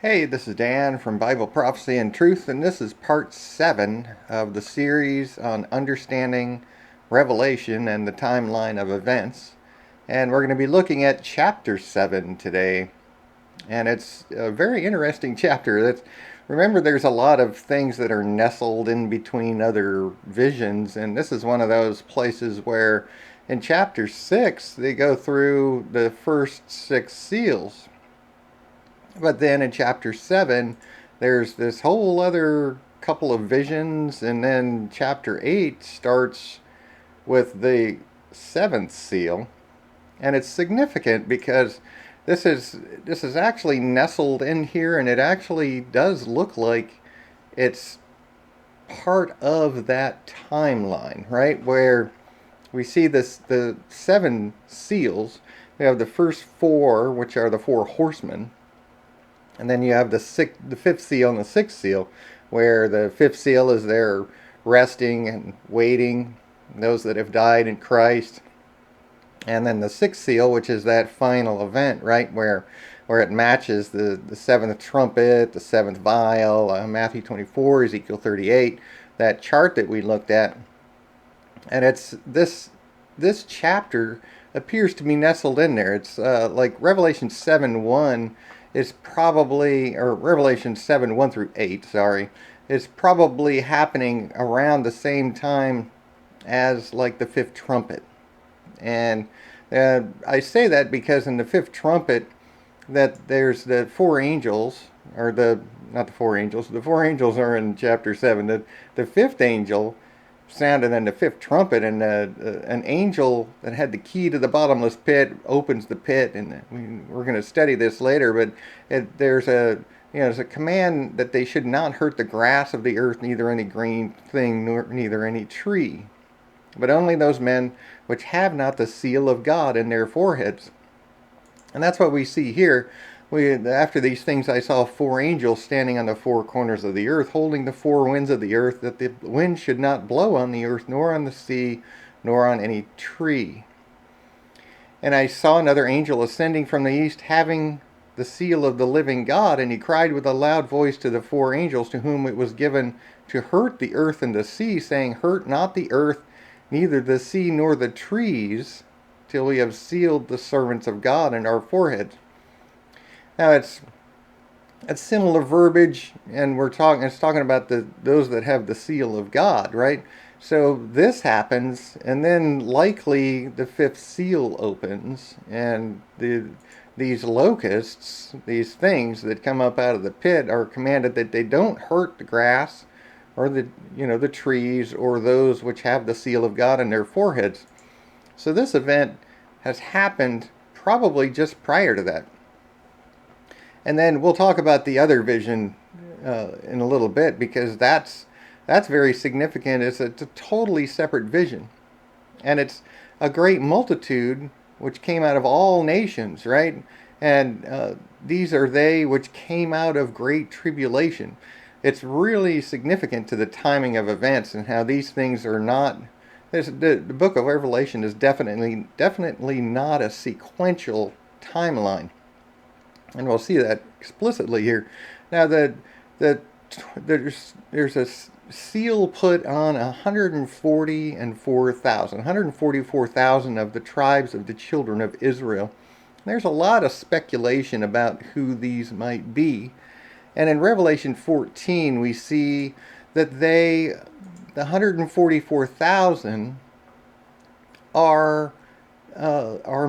Hey, this is Dan from Bible Prophecy and Truth, and this is part 7 of the series on understanding Revelation and the timeline of events. And we're going to be looking at chapter 7 today. And it's a very interesting chapter. Remember, there's a lot of things that are nestled in between other visions, and this is one of those places where in chapter 6 they go through the first 6 seals. But then in chapter 7, there's this whole other couple of visions, and then chapter 8 starts with the seventh seal. And it's significant because this is actually nestled in here, and it actually does look like it's part of that timeline, right? Where we see the seven seals. We have the first four, which are the four horsemen, and then you have the fifth seal and the sixth seal, where the fifth seal is there resting and waiting, those that have died in Christ. And then the sixth seal, which is that final event, right, where it matches the seventh trumpet, the seventh vial, Matthew 24, Ezekiel 38, that chart that we looked at. And it's this chapter appears to be nestled in there. It's like Revelation 7:1 is probably, or Revelation 7:1 through 8, sorry, is probably happening around the same time as like the fifth trumpet. And I say that because in the fifth trumpet, that there's the four angels, or the not the four angels. The four angels are in chapter 7. The fifth angel sounded in the fifth trumpet, and an angel that had the key to the bottomless pit opens the pit, and we're going to study this later. But there's a command that they should not hurt the grass of the earth, neither any green thing, nor neither any tree, but only those men which have not the seal of God in their foreheads. And that's what we see here. After these things, I saw four angels standing on the four corners of the earth, holding the four winds of the earth, that the wind should not blow on the earth, nor on the sea, nor on any tree. And I saw another angel ascending from the east, having the seal of the living God, and he cried with a loud voice to the four angels to whom it was given to hurt the earth and the sea, saying, Hurt not the earth, neither the sea nor the trees, till we have sealed the servants of God in our foreheads. Now it's similar verbiage, and it's talking about those that have the seal of God, right? So this happens, and then likely the fifth seal opens, and these locusts, these things that come up out of the pit, are commanded that they don't hurt the grass or the trees or those which have the seal of God in their foreheads. So this event has happened probably just prior to that. And then we'll talk about the other vision in a little bit, because that's very significant. It's a totally separate vision, and it's a great multitude which came out of all nations, right? And these are they which came out of great tribulation. It's really significant to the timing of events and how these things are not. The book of Revelation is definitely not a sequential timeline, and we'll see that explicitly here. Now, there's a seal put on 144,000 of the tribes of the children of Israel. There's a lot of speculation about who these might be. And in Revelation 14, we see that the 144,000 are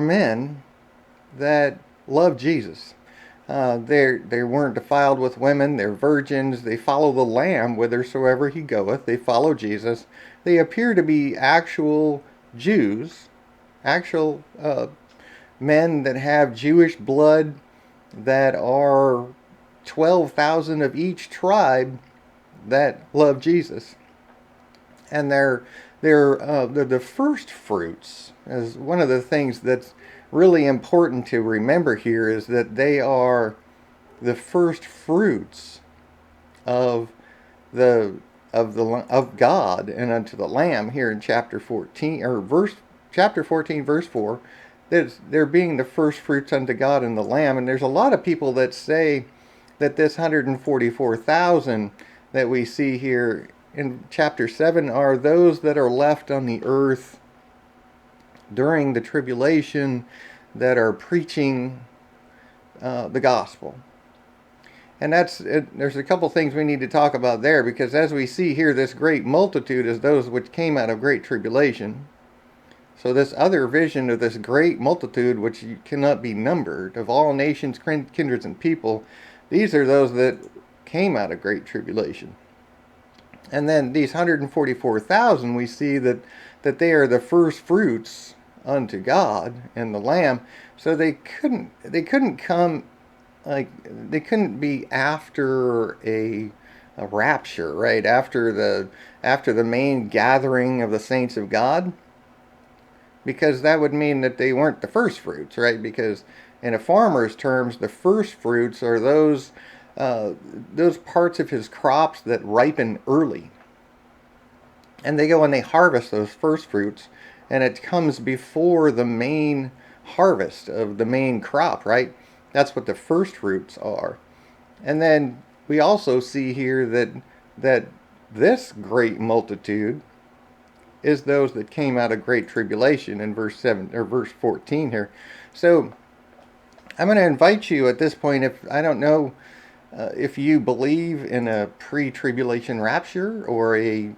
men that love Jesus. They weren't defiled with women. They're virgins. They follow the Lamb whithersoever he goeth. They follow Jesus. They appear to be actual Jews, actual men that have Jewish blood, that are 12,000 of each tribe that love Jesus. And they're the first fruits. As one of the things that's really important to remember here is that they are the first fruits of of God and unto the Lamb here in chapter 14, or chapter 14 verse 4, that they're being the first fruits unto God and the Lamb. And there's a lot of people that say that this 144,000 that we see here in chapter 7 are those that are left on the earth during the tribulation that are preaching the gospel. And there's a couple things we need to talk about there, because as we see here, this great multitude is those which came out of great tribulation. So this other vision of this great multitude, which cannot be numbered, of all nations, kindreds, and people, these are those that came out of great tribulation. And then these 144,000, we see that they are the first fruits unto God and the Lamb. So they couldn't come, like, they couldn't be after a rapture, right? After the main gathering of the saints of God, because that would mean that they weren't the first fruits, right? Because in a farmer's terms, the first fruits are those parts of his crops that ripen early. And they go and they harvest those first fruits, and it comes before the main harvest of the main crop, right? That's what the first fruits are. And then we also see here that this great multitude is those that came out of great tribulation in verse 14 here. So I'm going to invite you at this point, if I don't know if you believe in a pre-tribulation rapture or a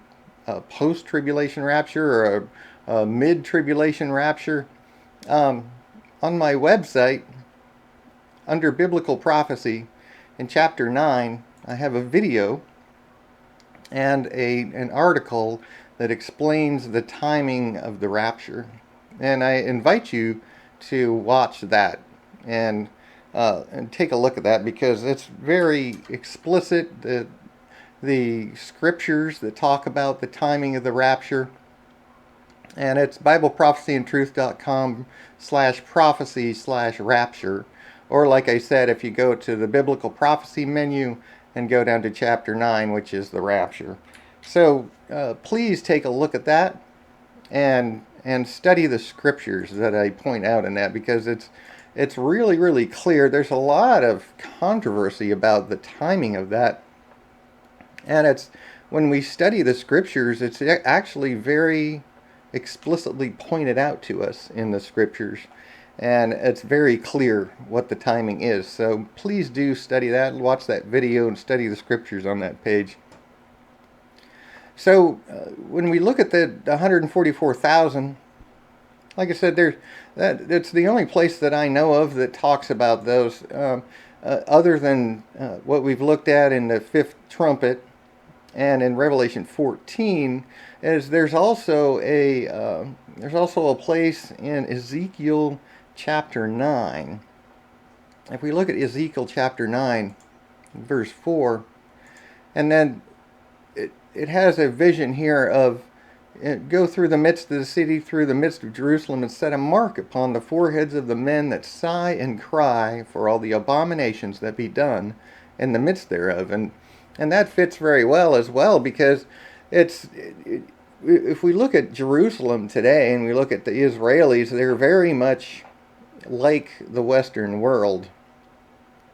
post-tribulation rapture or a mid-tribulation rapture. On my website, under Biblical Prophecy, in chapter 9, I have a video and an article that explains the timing of the rapture. And I invite you to watch that and take a look at that, because it's very explicit. The scriptures that talk about the timing of the rapture. And it's BibleProphecyandTruth.com/prophecy/rapture. Or like I said, if you go to the Biblical Prophecy menu and go down to chapter 9, which is the rapture. So please take a look at that and study the scriptures that I point out in that, because it's really, really clear. There's a lot of controversy about the timing of that. And it's, when we study the scriptures, it's actually very explicitly pointed out to us in the scriptures. And it's very clear what the timing is. So please do study that, watch that video, and study the scriptures on that page. So when we look at the 144,000, like I said, that's the only place that I know of that talks about those, other than what we've looked at in the fifth trumpet and in Revelation 14. Is there's also a place in Ezekiel chapter 9. If we look at Ezekiel chapter 9, verse 4, and then it has a vision here of, go through the midst of the city, through the midst of Jerusalem, and set a mark upon the foreheads of the men that sigh and cry for all the abominations that be done in the midst thereof. And that fits very well as well, because if we look at Jerusalem today and we look at the Israelis, they're very much like the Western world.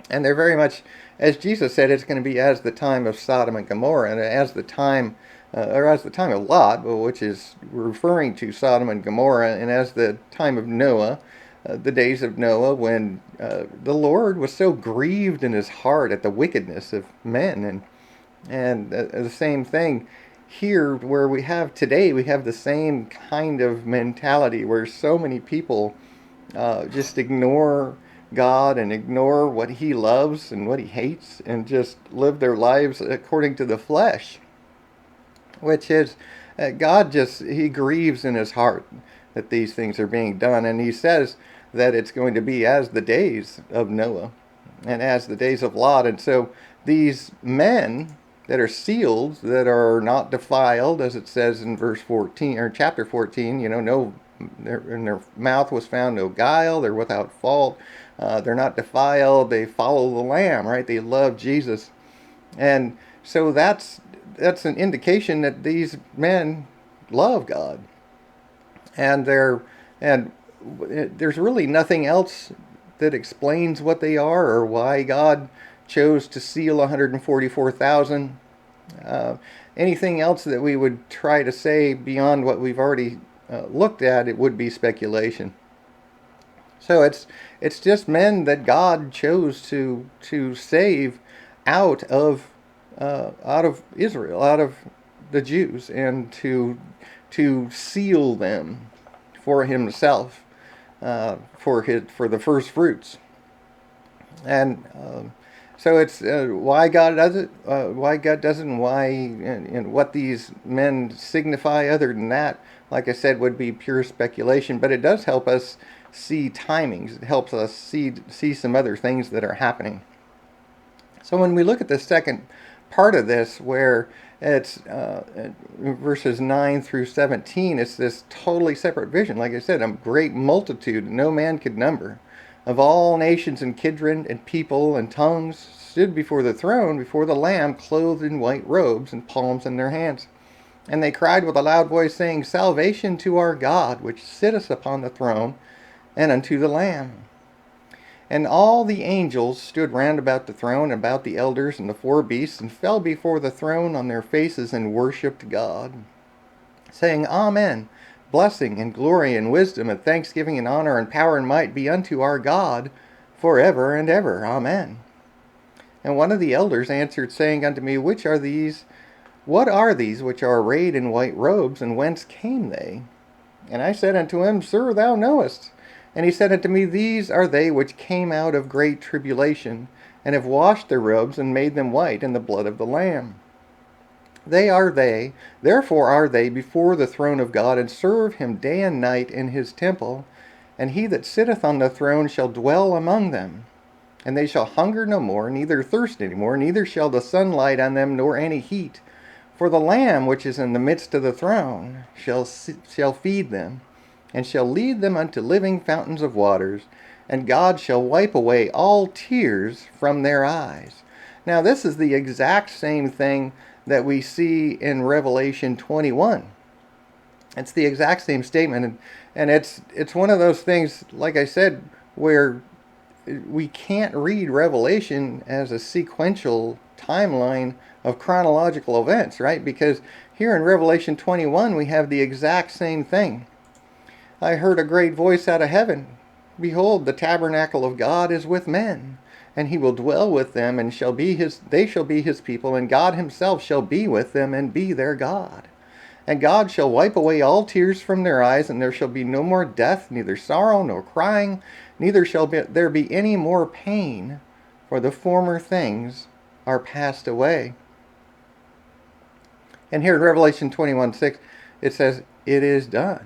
And they're very much, as Jesus said, it's going to be as the time of Sodom and Gomorrah, and as the time of Lot, which is referring to Sodom and Gomorrah, and as the time of Noah, the days of Noah, when the Lord was so grieved in his heart at the wickedness of men. And the same thing here, where we have today, we have the same kind of mentality where so many people just ignore God and ignore what he loves and what he hates, and just live their lives according to the flesh, which is God he grieves in his heart that these things are being done. And he says that it's going to be as the days of Noah and as the days of Lot. And so these men that are sealed, that are not defiled, as it says in verse 14 or chapter 14, in their mouth was found no guile, they're without fault, they're not defiled, they follow the Lamb, right? They love Jesus. And so that's an indication that these men love God. And there's really nothing else that explains what they are or why God chose to seal 144,000. Anything else that we would try to say beyond what we've already looked at, it would be speculation. So it's just men that God chose to save out of Israel, out of the Jews, and to seal them for Himself, for the first fruits. And so it's why God does it, why God doesn't, why, and what these men signify. Other than that, like I said, would be pure speculation. But it does help us see timings. It helps us see some other things that are happening. So when we look at the second part of this, where it's verses 9 through 17, it's this totally separate vision. Like I said, a great multitude no man could number, of all nations and kindred and people and tongues, stood before the throne, before the Lamb, clothed in white robes and palms in their hands. And they cried with a loud voice, saying, Salvation to our God, which sitteth upon the throne, and unto the Lamb. And all the angels stood round about the throne, and about the elders and the four beasts, and fell before the throne on their faces, and worshipped God, saying, Amen. Blessing and glory and wisdom and thanksgiving and honor and power and might be unto our God forever and ever. Amen. And one of the elders answered, saying unto me, Which are these? What are these which are arrayed in white robes, and whence came they? And I said unto him, Sir, thou knowest. And he said unto me, These are they which came out of great tribulation, and have washed their robes, and made them white in the blood of the Lamb. Therefore are they before the throne of God, and serve him day and night in his temple. And he that sitteth on the throne shall dwell among them. And they shall hunger no more, neither thirst any more, neither shall the sun light on them, nor any heat. For the Lamb which is in the midst of the throne shall feed them, and shall lead them unto living fountains of waters, and God shall wipe away all tears from their eyes. Now this is the exact same thing that we see in Revelation 21. It's the exact same statement, and it's one of those things, like I said, where we can't read Revelation as a sequential timeline of chronological events, right? Because here in Revelation 21 we have the exact same thing. I heard a great voice out of heaven. Behold, the tabernacle of God is with men, and he will dwell with them, and they shall be his people, and God himself shall be with them, and be their God. And God shall wipe away all tears from their eyes, and there shall be no more death, neither sorrow, nor crying, neither shall there be any more pain, for the former things are passed away. And here in Revelation 21:6, it says, It is done.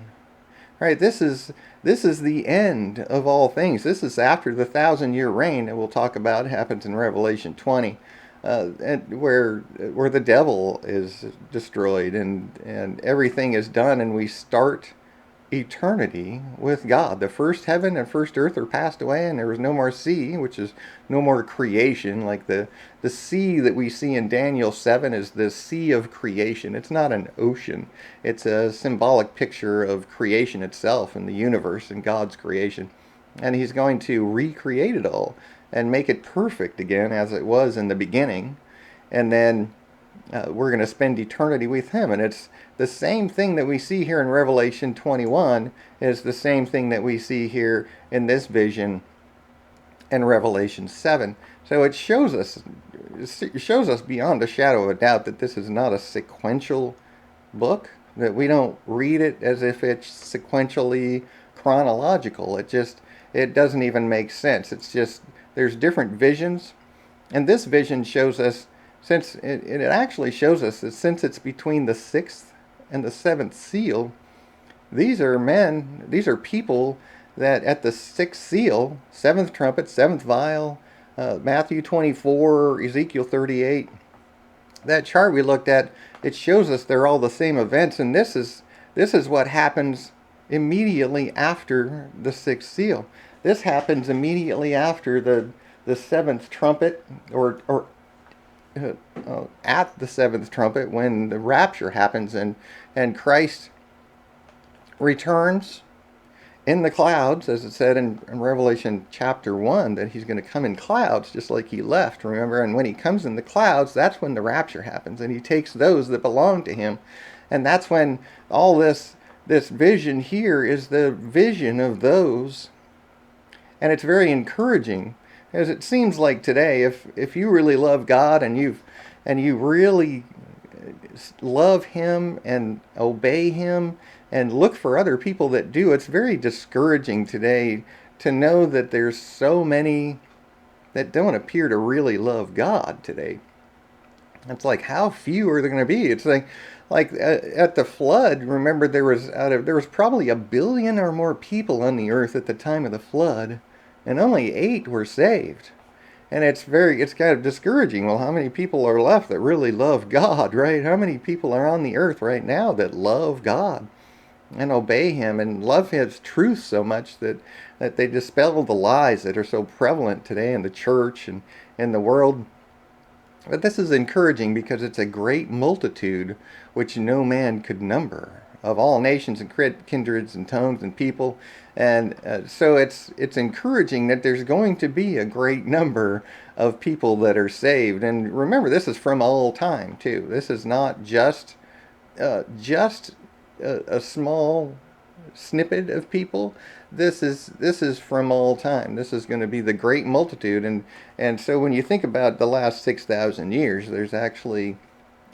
Right? This is the end of all things. This is after the 1,000-year reign that we'll talk about. It happens in Revelation 20, and where the devil is destroyed and everything is done, and we start eternity with God. The first heaven and first earth are passed away, and there is no more sea, which is no more creation. Like the sea that we see in Daniel 7 is the sea of creation. It's not an ocean. It's a symbolic picture of creation itself and the universe and God's creation. And he's going to recreate it all and make it perfect again as it was in the beginning. And then we're going to spend eternity with him. And it's the same thing that we see here in Revelation 21 is the same thing that we see here in this vision in Revelation 7. So it shows us beyond a shadow of a doubt that this is not a sequential book, that we don't read it as if it's sequentially chronological. It doesn't even make sense. It's just there's different visions, and this vision shows us, since it actually shows us that since it's between the sixth and the seventh seal, these are people that at the sixth seal, seventh trumpet, seventh vial, Matthew 24, Ezekiel 38, that chart we looked at, it shows us they're all the same events, and this is what happens immediately after the sixth seal. This happens immediately after the seventh trumpet, or at the seventh trumpet, when the rapture happens and Christ returns, in the clouds, as it said in Revelation chapter 1, that he's going to come in clouds just like he left, remember? And when he comes in the clouds, that's when the rapture happens, and he takes those that belong to him. And that's when all this vision here is the vision of those. And it's very encouraging, as it seems like today, if you really love God and you really love him and obey him and look for other people that do, it's very discouraging today to know that there's so many that don't appear to really love God today. It's like, how few are there going to be? It's like at the flood, remember, there was probably 1 billion or more people on the earth at the time of the flood, and only 8 were saved. And it's kind of discouraging. Well, how many people are left that really love God, right? How many people are on the earth right now that love God and obey him and love his truth so much that they dispel the lies that are so prevalent today in the church and in the world? But this is encouraging because it's a great multitude which no man could number, of all nations and kindreds and tongues and people. And so it's encouraging that there's going to be a great number of people that are saved. And remember, this is from all time too. This is not just a small snippet of people. This is from all time. This is going to be the great multitude. And so when you think about the last 6,000 years, there's actually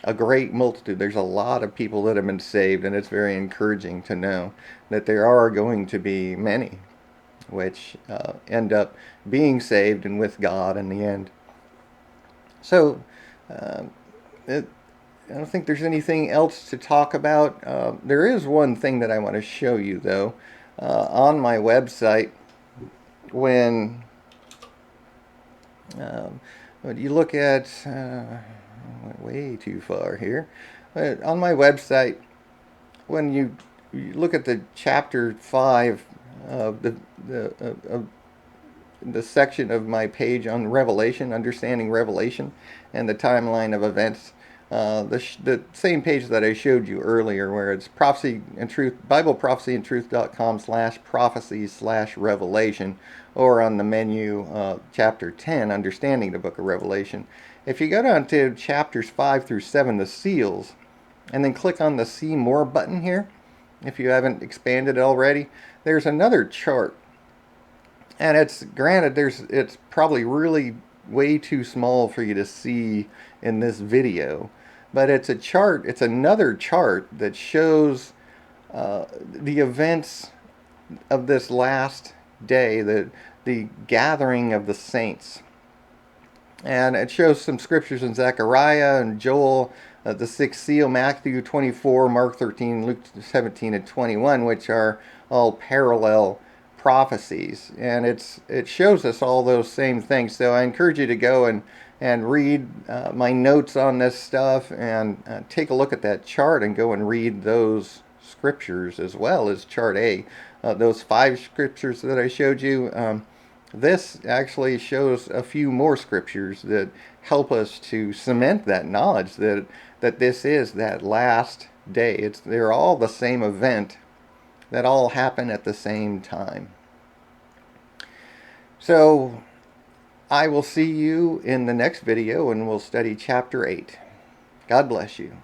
a great multitude. There's a lot of people that have been saved, and it's very encouraging to know that there are going to be many which end up being saved and with God in the end. So I don't think there's anything else to talk about. There is one thing that I want to show you, though. On my website, when you look at, I went way too far here. On my website, when you look at the chapter 5 of the section of my page on Revelation, understanding Revelation and the timeline of events, the same page that I showed you earlier, where it's prophecy and truth, BibleProphecyandTruth.com/prophecies/Revelation, or on the menu, chapter 10, understanding the book of Revelation. If you go down to chapters 5 through 7, the seals, and then click on the See More button here, if you haven't expanded it already, there's another chart. And it's granted, it's probably really way too small for you to see in this video, but it's a chart. It's another chart that shows the events of this last day, the gathering of the saints. And it shows some scriptures in Zechariah and Joel, the 6th seal, Matthew 24, Mark 13, Luke 17, and 21, which are all parallel prophecies. And it shows us all those same things. So I encourage you to go and read my notes on this stuff, and take a look at that chart and go and read those scriptures as well as chart A. Those 5 scriptures that I showed you, this actually shows a few more scriptures that help us to cement that knowledge that this is that last day. They're all the same event that all happen at the same time. So I will see you in the next video, and we'll study chapter 8. God bless you.